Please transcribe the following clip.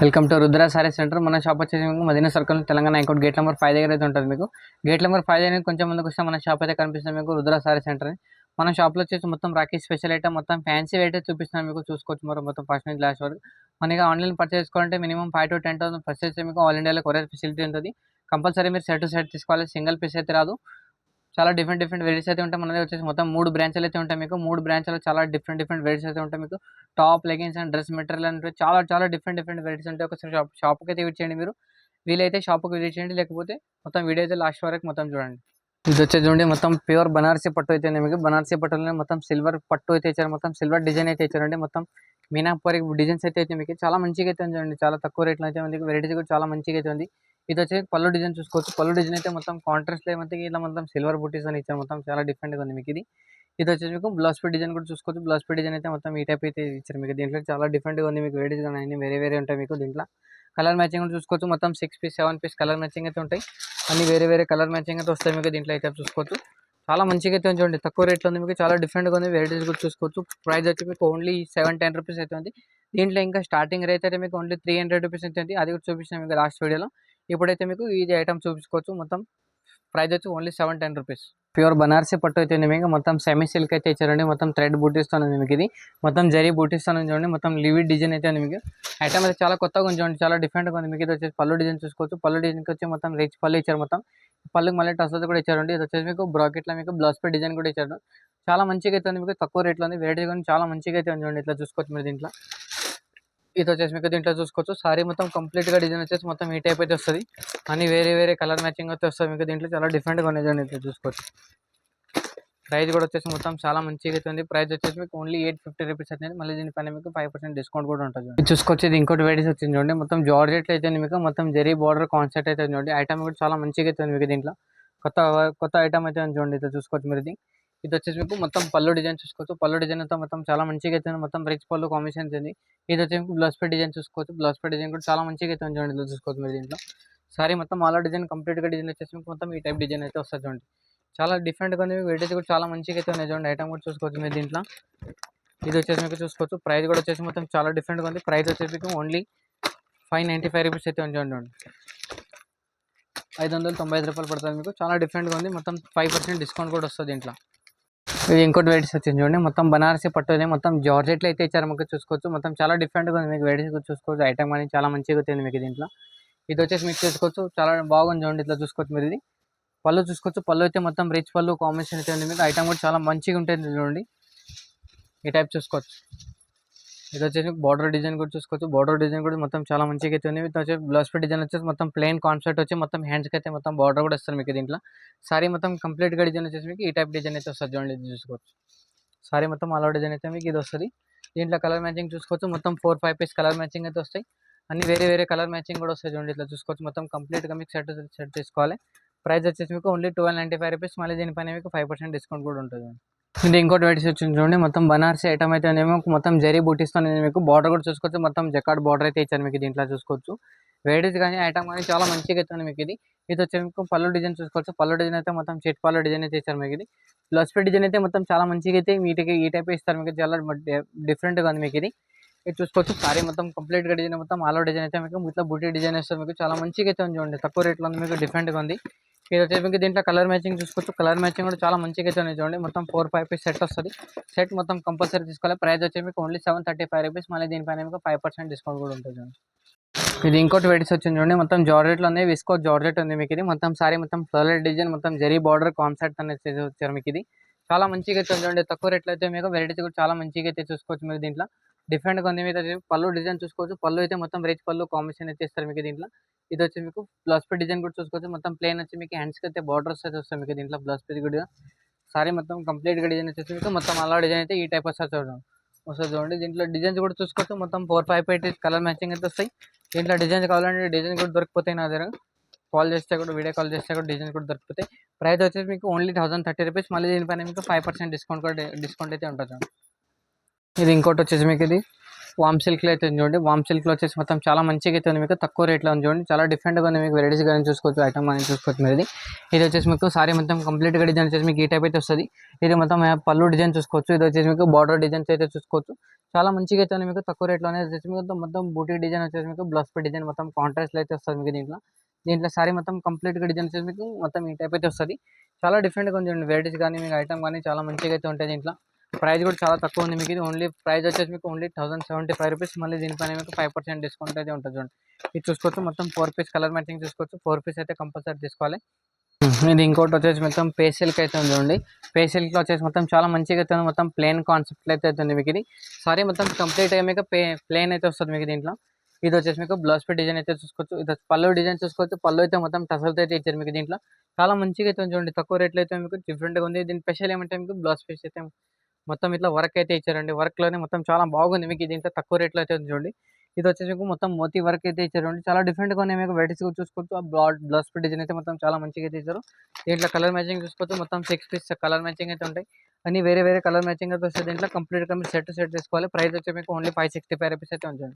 Welcome to Rudra sari centre. మన shop వచ్చేసి మీకు Madina circle Telangana high court gate number 5 దగ్గర అయితే ఉంటుంది. మీకు గేట్ నెంబర్ 5 అనేది కొంచెం ముందుకు వస్తే మన షాప్ అయితే కనిపిస్తుంది మీకు రుద్ర సారీ సెంటర్ అని. మన షాప్లో వచ్చేసి మొత్తం రాఖీ స్పెషల్ ఐటమ్ మొత్తం ఫ్యాన్సీ అయితే చూపిస్తున్నాను మీకు. చూసుకోవచ్చు మొత్తం ఫస్ట్ నుంచి లాస్ట్ వరకు. మనకి ఆన్లైన్ పర్చేస్ చేసుకోవాలంటే మినిమం 5 to 10,000 పర్చేస్ మీకు ఆల్ ఇండియాలో కొరియర్ ఫెసిలిటీ ఉంటుంది. కంపల్సరీ మీరు సెట్ టు సెట్ తీసుకోవాలి, సింగిల్ పీస్ అయితే రాదు. చాలా డిఫరెంట్ వెరైటీస్ అయితే ఉంటాయి. మనది వచ్చేసి మొత్తం 3 బ్రాంచ్లు అయితే ఉంటాయి మీకు. 3 బ్రాంచ్లో చాలా డిఫరెంట్ వెరైటీస్ అయితే ఉంటాయి మీకు. Top, leggings and dress material అంటే చాలా డిఫరెంట్ వెరైటీస్ ఉంటాయి. ఒకసారి షాప్కి అయితే విజిట్ చేయండి మీరు. వీలైతే షాప్కి విజిట్ చేయండి, లేకపోతే మొత్తం వీడియో అయితే లాస్ట్ వరకు మొత్తం చూడండి. ఇది వచ్చేసి చూడండి మొత్తం ప్యూర్ బనారసీ పట్టు అయితే మీకు. బనారసీ పట్టులోనే మొత్తం సిల్వర్ పట్టు అయితే ఇచ్చారు, మొత్తం సిల్వర్ డిజైన్ అయితే ఇచ్చారండి. మొత్తం మీనాపూరి డిజైన్స్ అయితే మీకు చాలా మంచిగా అయితే ఉంది. చాలా తక్కువ రేట్లో అయితే ఉంది. వెరైటీస్ కూడా చాలా మంచిగా అయితే ఉంది. ఇది వచ్చి పళ్ళు డిజైన్ చూసుకోవచ్చు. పళ్ళు డిజైన్ అయితే మొత్తం కాంట్రాస్ట్ అయితే ఇట్లా మొత్తం సిల్వర్ బుటీస్ అని ఇచ్చారు. మొత్తం చాలా డిఫరెంట్గా ఉంది మీకు ఇది. ఇది వచ్చేసి మీకు బ్లౌజ్ పీస్ డిజైన్ కూడా చూసుకోవచ్చు. బ్లౌజ్ పీస్ డిజైన్ అయితే మొత్తం ఈ టైప్ అయితే ఇచ్చారు మీకు. దీంట్లో చాలా డిఫరెంట్గా ఉంది మీకు. వెరైటీస్ కానీ అన్ని వేరే ఉంటాయి మీకు. దీంట్లో కలర్ మ్యాచింగ్ కూడా చూసుకోవచ్చు. మొత్తం 6 పీస్ 7 పీస్ కలర్ మ్యాచింగ్ అయితే ఉంటాయి. అన్ని వేరే కలర్ మ్యాచింగ్ అయితే వస్తాయి మీకు. దీంట్లో అయితే చూసుకోవచ్చు. చాలా మంచిగా అయితే చూడండి, తక్కువ రేట్లో ఉంది మీకు. చాలా డిఫరెంట్గా ఉంది. వెరైటీస్ కూడా చూసుకోవచ్చు. ప్రైస్ వచ్చి మీకు ఓన్లీ 710 రూపీస్ అయితే ఉంది. దీంట్లో ఇంకా స్టార్టింగ్ రేట్ అయితే మీకు ఓన్లీ 300 రూపీస్ అయితే ఉంది. అది కూడా చూపించాను మీకు లాస్ట్ వీడియోలో. ఇప్పుడైతే మీకు ఈ ఐటమ్ చూపించుకోవచ్చు. మొత్తం ప్రైస్ వచ్చి ఓన్లీ 710 రూపీస్. ప్యూర్ బనారసీ పట్టు అయితే ఉంది మీకు. మొత్తం సెమీ సిల్క్ అయితే ఇచ్చారండి. మొత్తం థ్రెడ్ బూటీస్తో ఉంది మీకు. ఇది మొత్తం జరీ బూటీస్తో చూడండి. మొత్తం లివిడ్ డిజైన్ అయితే ఉంది మీకు. ఐటమ్ అయితే చాలా కొత్తగా ఉంది చూడండి, చాలా డిఫరెంట్గా ఉంది మీకు. ఇది వచ్చేసి పళ్ళు డిజైన్ చూసుకోవచ్చు. పళ్ళు డిజైన్కి వచ్చి మొత్తం రిచ్ పళ్ళు ఇచ్చారు. మొత్తం పళ్ళుకి మళ్ళీ టసల్స్ కూడా ఇచ్చారండి. ఇది వచ్చేసి మీకు బ్రాకెట్లో మీకు బ్లౌజ్ పే డిజైన్ కూడా ఇచ్చారు. చాలా మంచిగా అయితే ఉంది మీకు. తక్కువ రేట్లో ఉంది. వెరైటీ కానీ చాలా మంచిగా అయితే ఉంది చూడండి. ఇట్లా చూసుకోవచ్చు మీరు. దీంట్లో ఇది వచ్చేసి మీకు దీంట్లో చూసుకోవచ్చు. సారీ మొత్తం కంప్లీట్గా డిజైన్ వచ్చేసి మొత్తం ఈ టైప్ అయితే వస్తుంది. అన్ని వేరే కలర్ మ్యాచింగ్ అయితే వస్తుంది మీకు. దీంట్లో చాలా డిఫరెంట్గా ఉన్నాయి చూడండి. ఇట్లా చూసుకోవచ్చు. ప్రైస్ కూడా వచ్చేసి మొత్తం చాలా మంచిగా అయితే ఉంది. ప్రైస్ వచ్చేసి మీకు ఓన్లీ 850 రూపీస్ అయితే. మళ్ళీ దీనిపైన మీకు 5% డిస్కౌంట్ కూడా ఉంటుంది. ఇది చూసుకోవచ్చు. ఇది ఇంకోటి వెరైటీస్ వచ్చింది చూడండి. మొత్తం జార్జెట్ అయితే మీకు. మొత్తం జరీ బార్డర్ కాన్సెప్ట్ అయితే చూడండి. ఐటమ్ కూడా చాలా మంచిగా అయితే ఉంది మీకు. దీంట్లో కొత్త ఐటమ్ అయితే చూడండి. ఇట్లా చూసుకోవచ్చు మీరు. ఇది వచ్చేసి మీకు మొత్తం పళ్ళు డిజైన్ చూసుకోవచ్చు. పళ్ళు డిజైన్ అయితే మొత్తం చాలా మంచిగా అయితే మొత్తం రిచ్ పళ్ళు కాంబినేషన్ ఉంది. ఇది వచ్చి మీకు బ్లౌజ్ పే డిజైన్ చూసుకోవచ్చు. బ్లౌజ్ పే డిజైన్ కూడా చాలా మంచిగా అయితే చూడండి. ఇట్లా చూసుకోవచ్చు మీరు. దీంట్లో సారీ మొత్తం ఆల్ డిజైన్ కంప్లీట్గా డిజైన్ వచ్చేసి మీకు మొత్తం ఈ టైప్ డిజైన్ అయితే వస్తుంది చూడండి. చాలా డిఫరెంట్గా ఉంది. వెరైటీస్ కూడా చాలా మంచిగా అయితే ఉన్నాయి చూడండి. ఐటమ్ కూడా చూసుకోవచ్చు మీరు. దీంట్లో ఇది వచ్చేసి మీకు చూసుకోవచ్చు. ప్రైస్ కూడా వచ్చేసి మొత్తం చాలా డిఫరెంట్గా ఉంది. ప్రైస్ వచ్చేసి మీకు ఓన్లీ 595 రూపీస్ అయితే చూడండి. 595 రూపాయలు పడుతుంది మీకు. చాలా డిఫరెంట్గా ఉంది. మొత్తం 5% డిస్కౌంట్ కూడా వస్తుంది దీంట్లో. ఇది ఇంకోటి వెరైటీస్ వచ్చింది చూడండి. మొత్తం బనారసీ పట్టు ఉంది. మొత్తం జార్జెట్లో అయితే ఇచ్చారు మీకు. చూసుకోవచ్చు. మొత్తం చాలా డిఫరెంట్గా ఉంది మీకు. వెరైటీస్ కూడా చూసుకోవచ్చు. ఐటమ్ కానీ చాలా మంచిగా ఉంది మీకు. దీంట్లో ఇది వచ్చేసి మీకు చూసుకోవచ్చు. చాలా బాగుంది చూడండి. ఇట్లా చూసుకోవచ్చు మీరు. ఇది పళ్ళు చూసుకోవచ్చు. పళ్ళు అయితే మొత్తం రిచ్ పళ్ళు కాంబినేషన్ అయితే ఉంది మీకు. ఐటమ్ కూడా చాలా మంచిగా ఉంటుంది చూడండి. ఈ టైప్ చూసుకోవచ్చు. ఇది వచ్చేసి బార్డర్ డిజైన్ కూడా చూసుకోవచ్చు. బార్డర్ డిజైన్ కూడా మొత్తం చాలా మంచిగా అయితే ఉంది. ఇది వచ్చేసి బ్లౌజ్ పే డిజైన్ వచ్చేసి మొత్తం ప్లెయిన్ కాన్సెప్ట్ వచ్చి మొత్తం హ్యాండ్స్కి అయితే మొత్తం బార్డర్ కూడా వస్తుంది మీకు. దీంట్లో సారీ మొత్తం కంప్లీట్గా డిజైన్ వచ్చేసి మీకు ఈ టైప్ డిజైన్ అయితే వస్తుంది చూడండి. ఇది చూసుకోవచ్చు. సారీ మొత్తం అలా డిజైన్ అయితే మీకు ఇది వస్తుంది. దీంట్లో కలర్ మ్యాచింగ్ చూసుకోవచ్చు. మొత్తం 4-5 పీస్ కలర్ మ్యాచింగ్ అయితే వస్తాయి. అన్ని వేరే కలర్ మ్యాచింగ్ కూడా వస్తాయి చూడండి. ఇట్లా చూసుకోవచ్చు. మొత్తం కంప్లీట్గా మీకు సెట్ తీసుకోవాలి. ప్రైస్ వచ్చేసి మీకు ఓన్లీ 1295 రూపీస్. మళ్ళీ దీనిపైన మీకు 5% డిస్కౌంట్ కూడా ఉంటుంది. ఇది ఇంకోటి వెరైటీస్ వచ్చింది చూడండి. మొత్తం బనారసీ ఐటమ్ అయితే మొత్తం జరీ బూటీస్తో మీకు. బార్డర్ కూడా చూసుకోవచ్చు. మొత్తం జకార్డ్ బార్డర్ అయితే ఇచ్చారు మీకు. దీంట్లో చూసుకోవచ్చు. వెరైటీస్ కానీ ఐటమ్ కానీ చాలా మంచిగా అయితే మీకు. ఇది వచ్చి మీకు పళ్ళు డిజైన్ చూసుకోవచ్చు. పళ్ళు డిజైన్ అయితే మొత్తం చెట్ పళ్ళు డిజైన్ అయితే ఇచ్చారు మీకు. ఇది ప్లస్ పే డిజైన్ అయితే మొత్తం చాలా మంచిగా అయితే వీటికి ఈ టైప్ ఇస్తారు మీకు. చాలా డిఫరెంట్గా ఉంది మీకు. ఇది చూసుకోవచ్చు. సారీ మొత్తం కంప్లీట్గా డిజైన్ మొత్తం ఆల్ డిజైన్ అయితే మీకు. ఇట్లా బూటీ డిజైన్ ఇస్తారు మీకు. చాలా మంచిగా అయితే ఉంది చూడండి. తక్కువ రేట్లో ఉంది మీకు. డిఫరెంట్గా ఉంది. ఇది వచ్చేసి మీకు. దీంట్లో కలర్ మ్యాచింగ్ చూసుకోవచ్చు. కలర్ మ్యాచింగ్ కూడా చాలా మంచిగా అయితే ఉంది చూడండి. మొత్తం 4-5 పీస్ సెట్ వస్తుంది. సెట్ మొత్తం కంపల్సరీ తీసుకోవాలి. ప్రైస్ వచ్చి మీకు ఓన్లీ 735 రూపీస్. మళ్ళీ దీనిపైన మీకు 5% డిస్కౌంట్ కూడా ఉంటుంది చూడండి. ఇది ఇంకోటి వెరైటీస్ వచ్చింది చూడండి. మొత్తం జార్జెట్లో ఉంది. విస్కో జార్జెట్ ఉంది మీకు. ఇది మొత్తం సారీ మొత్తం ఫ్లోరల్ డిజైన్ మొత్తం జరీ బార్డర్ కాన్సెప్ట్ అనేది వచ్చారు మీకు. ఇది చాలా మంచిగా అయితే చూడండి. తక్కువ రేట్లో అయితే మీకు వెరైటీస్ కూడా చాలా మంచిగా అయితే చూసుకోవచ్చు మీరు. దీంట్లో డిఫరెంట్గా ఉంది మీద పళ్ళు డిజైన్ చూసుకోవచ్చు. పళ్ళు అయితే మొత్తం రిచ్ పళ్ళు కాంబినేషన్ అయితే ఇస్తారు మీకు. దీంట్లో ఇది వచ్చి మీకు బ్లౌజ్ పే డిజైన్ కూడా చూసుకోవచ్చు. మొత్తం ప్లేన్ వచ్చి మీకు హ్యాండ్స్కి అయితే బార్డర్స్ అయితే వస్తాయి మీకు. దీంట్లో బ్లౌజ్ పే కూడా సారీ మొత్తం కంప్లీట్గా డిజైన్ వచ్చేసి మీకు. మొత్తం అలా డిజైన్ అయితే ఈ టైప్ వస్తుంది చూడండి. దీంట్లో డిజైన్స్ కూడా చూసుకోవచ్చు. మొత్తం 4-5 పీస్ కలర్ మ్యాచింగ్ అయితే వస్తాయి. దీంట్లో డిజైన్స్ కావాలంటే డిజైన్ కూడా దొరికిపోతాయి నా దగ్గర. కాల్ చేస్తే కూడా వీడియో కాల్ చేస్తే కూడా డిజైన్ కూడా దొరికిపోతాయి. ప్రైస్ వచ్చేసి మీకు ఓన్లీ 1030 రూపీస్. మళ్ళీ దీనిపైన మీకు 5% డిస్కౌంట్ అయితే ఉంటుంది. ఇది ఇంకోటి వచ్చేసి మీకు. ఇది వామ్ సిల్క్లో అయితే ఉంది చూడండి. వామ్ సిల్క్లో వచ్చేసి మొత్తం చాలా మంచిగా అయితే ఉంది మీకు, తక్కువ రేట్లో ఉంది చూడండి. చాలా డిఫరెంట్గా ఉంది మీకు, వెరైటీస్ కానీ చూసుకోవచ్చు, ఐటమ్ కానీ చూసుకోవచ్చు మీరు. ఇది వచ్చేసి మీకు సారీ మొత్తం కంప్లీట్గా డిజైన్ వచ్చేసి మీకు ఈ టైప్ అయితే వస్తుంది. ఇది మొత్తం పళ్ళు డిజైన్ చూసుకోవచ్చు. ఇది వచ్చేసి మీకు బార్డర్ డిజైన్స్ అయితే చూసుకోవచ్చు. చాలా మంచిగా అయితే ఉంది మీకు, తక్కువ రేట్లోనే వచ్చేసి మీకు మొత్తం బూటీ డిజైన్ వచ్చేసి మీకు బ్లౌజ్ పీ డిజైన్ మొత్తం కాంట్రాస్ట్లో అయితే వస్తుంది మీకు దీంట్లో సారీ మొత్తం కంప్లీట్గా డిజైన్ వచ్చేసి మీకు మొత్తం ఈ టైప్ అయితే వస్తుంది. చాలా డిఫరెంట్గా ఉంది చూడండి. వెరైటీస్ కానీ మీకు ఐటమ్ కానీ చాలా మంచిగా అయితే ఉంటాయి దీంట్లో. ప్రైస్ కూడా చాలా తక్కువ ఉంది మీకు. ఇది ఓన్లీ ప్రైస్ వచ్చేసి మీకు ఓన్లీ 1075 రూపీస్. మళ్ళీ దీనిపైన మీకు 5% డిస్కౌంట్ అయితే ఉంటుంది చూడండి. ఇది చూసుకోవచ్చు మొత్తం 4 పీస్ కలర్ మ్యాచింగ్ చూసుకోవచ్చు. 4 పీస్ అయితే కంపల్సరీ తీసుకోవాలి. ఇది ఇంకోటి వచ్చేసి మొత్తం పేసిల్క్ అయితే ఉంది చూడండి. పేసిల్క్లో వచ్చేసి మొత్తం చాలా మంచిగా అయితే ఉంది. మొత్తం ప్లేన్ కాన్సెప్ట్ అయితే అవుతుంది మీకు. ఇది సారీ మొత్తం కంప్లీట్ అయ్యి మీకు ప్లేన్ అయితే వస్తుంది మీకు దీంట్లో. ఇది వచ్చేసి మీకు బ్లౌజ్ పీ డిజైన్ అయితే చూసుకోవచ్చు. ఇది పళ్ళు డిజైన్ చూసుకోవచ్చు. పళ్ళు అయితే మొత్తం టసల్తో అయితే ఇచ్చారు మీకు దీంట్లో. చాలా మంచిగా అయితే చూడండి. తక్కువ రేట్లో అయితే మీకు డిఫరెంట్గా ఉంది. దీని స్పెషల్ ఏమంటే మీకు బ్లౌజ్ పీస్ అయితే మొత్తం ఇట్లా వర్క్ అయితే ఇచ్చారండి. వర్క్లోనే మొత్తం చాలా బాగుంది మీకు. దీంట్లో తక్కువ రేట్లో అయితే ఉంది చూడండి. ఇది వచ్చేసి మీకు మొత్తం మోతీ వర్క్ అయితే ఇచ్చారండి. చాలా డిఫరెంట్గా ఉన్నాయి మీకు. వెరైటీస్ చూసుకోవచ్చు. ఆ బ్లౌజ్ పీ డిజైన్ అయితే మొత్తం చాలా మంచిగా అయితే ఇచ్చారు. దీంట్లో కలర్ మ్యాచింగ్ చూసుకోవచ్చు. మొత్తం 6 పీస్ కలర్ మ్యాచింగ్ అయితే ఉంటాయి. అన్ని వేరే వేరే కలర్ మ్యాచింగ్ అయితే వస్తుంది. దీంట్లో కంప్లీట్గా మీరు సెట్ తీసుకోవాలి. ప్రైస్ వచ్చి మీకు ఓన్లీ 565 రూపీస్ అయితే ఉంచండి.